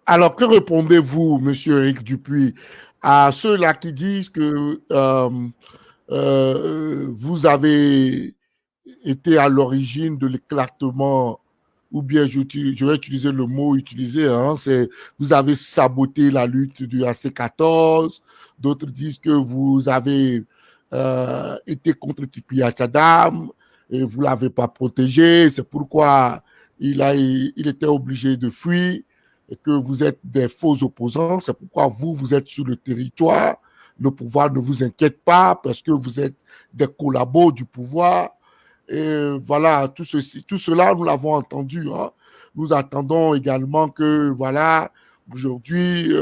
Alors, que répondez-vous, Monsieur Eric Dupuis, à ceux-là qui disent que vous avez été à l'origine de l'éclatement, ou bien je vais utiliser le mot utilisé, hein, c'est vous avez saboté la lutte du AC14, d'autres disent que vous avez été contre Tipi Achadam et vous ne l'avez pas protégé, c'est pourquoi il était obligé de fuir et que vous êtes des faux opposants, c'est pourquoi vous êtes sur le territoire, le pouvoir ne vous inquiète pas parce que vous êtes des collabos du pouvoir. Et voilà, tout cela, nous l'avons entendu, hein. Nous attendons également que, voilà, aujourd'hui,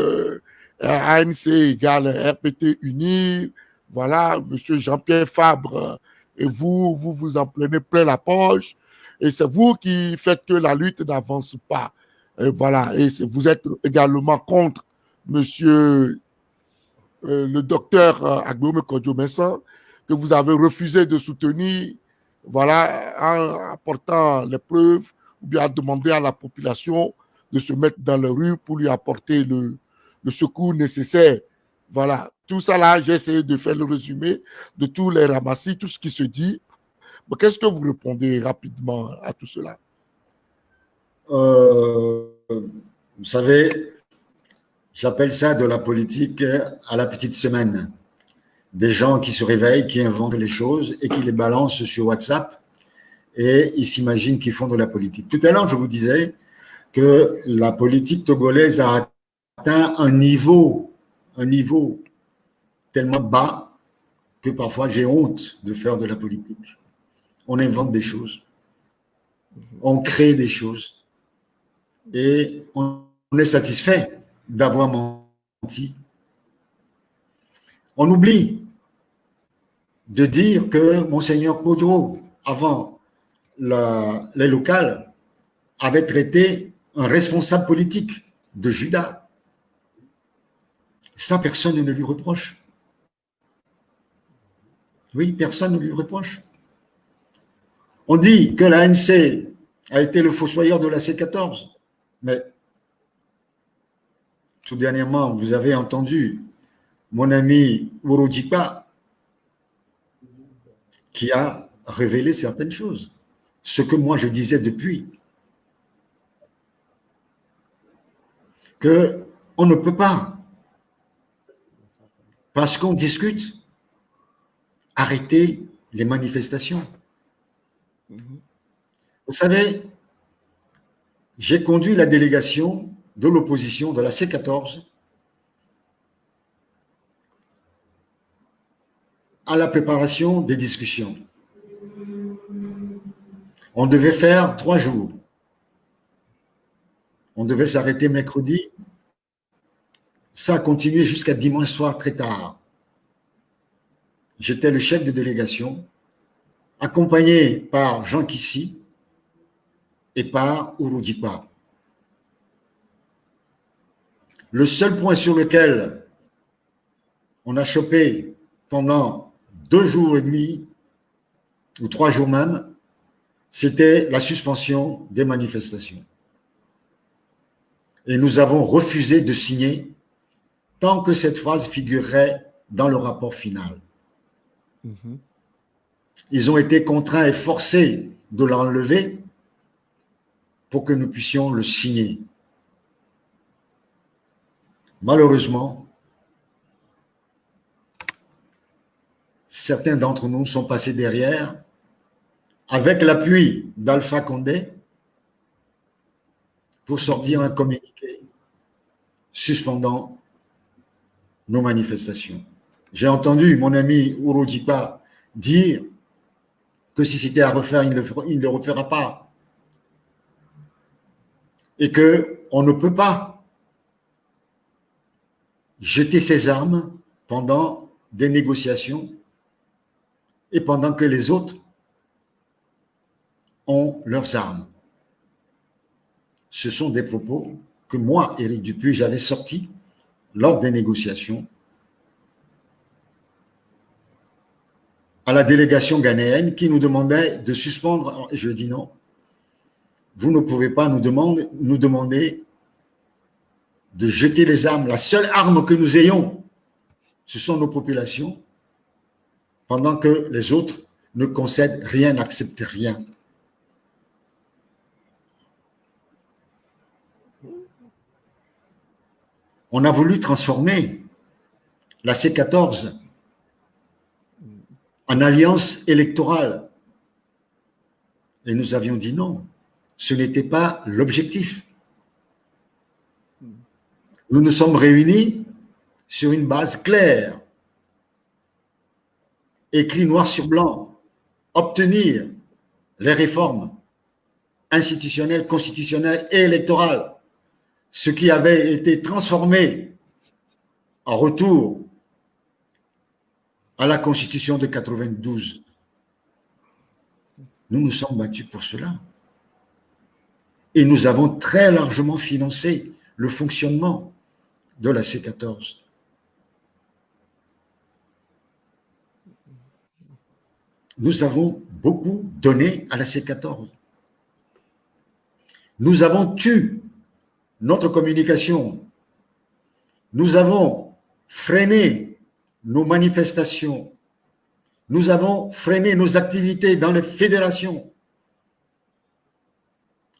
ANC égale RPT uni. Voilà, M. Jean-Pierre Fabre, et vous en prenez plein la poche. Et c'est vous qui faites que la lutte n'avance pas. Et voilà, et vous êtes également contre M. Le docteur Agboume Kodjo-Messan, que vous avez refusé de soutenir, voilà, en apportant les preuves, ou bien en demandant à la population de se mettre dans les rues pour lui apporter le secours nécessaire. Voilà, tout ça là, j'ai essayé de faire le résumé de tous les ramassis, tout ce qui se dit. Mais qu'est-ce que vous répondez rapidement à tout cela? Vous savez, j'appelle ça de la politique à la petite semaine. Des gens qui se réveillent, qui inventent les choses et qui les balancent sur WhatsApp et ils s'imaginent qu'ils font de la politique. Tout à l'heure, je vous disais que la politique togolaise a atteint un niveau tellement bas que parfois j'ai honte de faire de la politique. On invente des choses, on crée des choses et on est satisfait d'avoir menti. On oublie de dire que Monseigneur Podro, avant les locales, avait traité un responsable politique de Judas. Ça, personne ne lui reproche. Oui, personne ne lui reproche. On dit que l'ANC a été le fossoyeur de la C14, mais tout dernièrement, vous avez entendu mon ami Ourojipa qui a révélé certaines choses. Ce que moi je disais depuis, qu'on ne peut pas, parce qu'on discute, arrêter les manifestations. Vous savez, j'ai conduit la délégation de l'opposition de la C14 à la préparation des discussions. On devait faire 3 jours. On devait s'arrêter mercredi. Ça a continué jusqu'à dimanche soir très tard. J'étais le chef de délégation, accompagné par Jean Kissi et par Ourojipa. Le seul point sur lequel on a chopé pendant 2 jours et demi, ou 3 jours même, c'était la suspension des manifestations. Et nous avons refusé de signer tant que cette phrase figurerait dans le rapport final. Ils ont été contraints et forcés de l'enlever pour que nous puissions le signer. Malheureusement, certains d'entre nous sont passés derrière avec l'appui d'Alpha Condé pour sortir un communiqué suspendant nos manifestations. J'ai entendu mon ami Ourojipa dire que si c'était à refaire, il ne le refera pas. Et qu'on ne peut pas jeter ses armes pendant des négociations et pendant que les autres ont leurs armes. Ce sont des propos que moi, Éric Dupuis, j'avais sortis lors des négociations à la délégation ghanéenne qui nous demandait de suspendre. Je dis non, vous ne pouvez pas nous demander de jeter les armes. La seule arme que nous ayons, ce sont nos populations, pendant que les autres ne concèdent rien, n'acceptent rien. On a voulu transformer la C14 en alliance électorale. Et nous avions dit non, ce n'était pas l'objectif. Nous nous sommes réunis sur une base claire, écrit noir sur blanc, obtenir les réformes institutionnelles, constitutionnelles et électorales, ce qui avait été transformé en retour à la Constitution de 92. Nous nous sommes battus pour cela. Et nous avons très largement financé le fonctionnement de la C14. Nous avons beaucoup donné à la C14. Nous avons tué notre communication. Nous avons freiné nos manifestations. Nous avons freiné nos activités dans les fédérations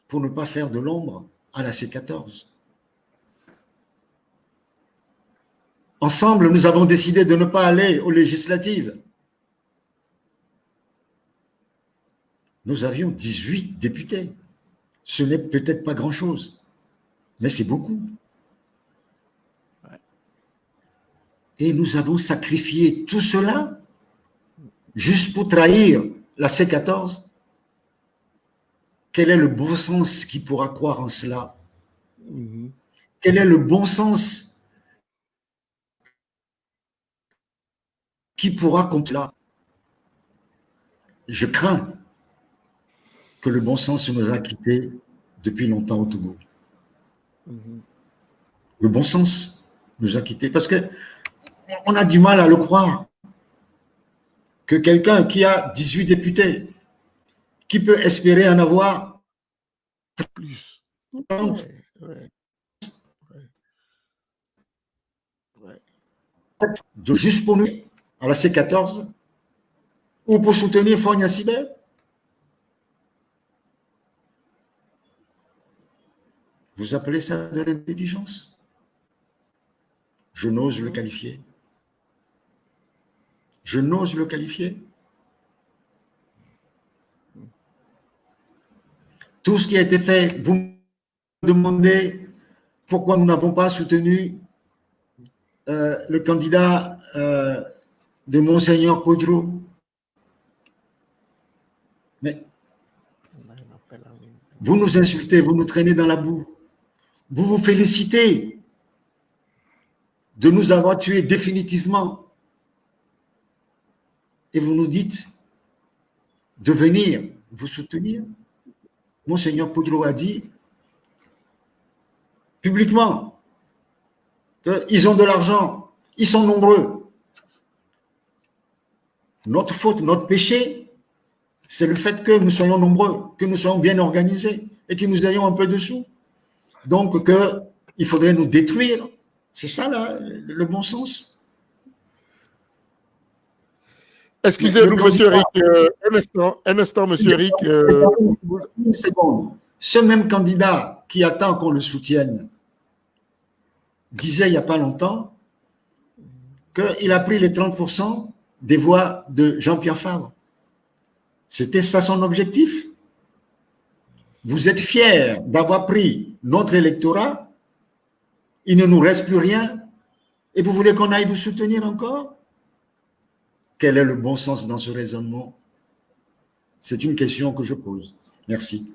pour ne pas faire de l'ombre à la C14. Ensemble, nous avons décidé de ne pas aller aux législatives. Nous avions 18 députés. Ce n'est peut-être pas grand-chose, mais c'est beaucoup. Et nous avons sacrifié tout cela juste pour trahir la C14. Quel est le bon sens qui pourra croire en cela? Quel est le bon sens qui pourra comprendre cela? Je crains que le bon sens nous a quittés depuis longtemps au Togo. Le bon sens nous a quittés parce que on a du mal à le croire que quelqu'un qui a 18 députés, qui peut espérer en avoir plus. Juste pour nous, à la C14, ou pour soutenir Fogna Sibel. Vous appelez ça de l'intelligence? Je n'ose le qualifier. Je n'ose le qualifier. Tout ce qui a été fait, vous me demandez pourquoi nous n'avons pas soutenu le candidat de Monseigneur Kodjo. Mais vous nous insultez, vous nous traînez dans la boue. Vous vous félicitez de nous avoir tués définitivement. Et vous nous dites de venir vous soutenir. Monseigneur Kodjo a dit publiquement qu'ils ont de l'argent, ils sont nombreux. Notre faute, notre péché, c'est le fait que nous soyons nombreux, que nous soyons bien organisés et que nous ayons un peu de sous. Donc, il faudrait nous détruire. C'est ça, là, le bon sens. Excusez-nous, monsieur Eric. Un instant, monsieur Eric. Une seconde. Ce même candidat qui attend qu'on le soutienne disait il n'y a pas longtemps qu'il a pris les 30% des voix de Jean-Pierre Fabre. C'était ça son objectif. Vous êtes fiers d'avoir pris notre électorat, il ne nous reste plus rien, et vous voulez qu'on aille vous soutenir encore? Quel est le bon sens dans ce raisonnement? C'est une question que je pose. Merci.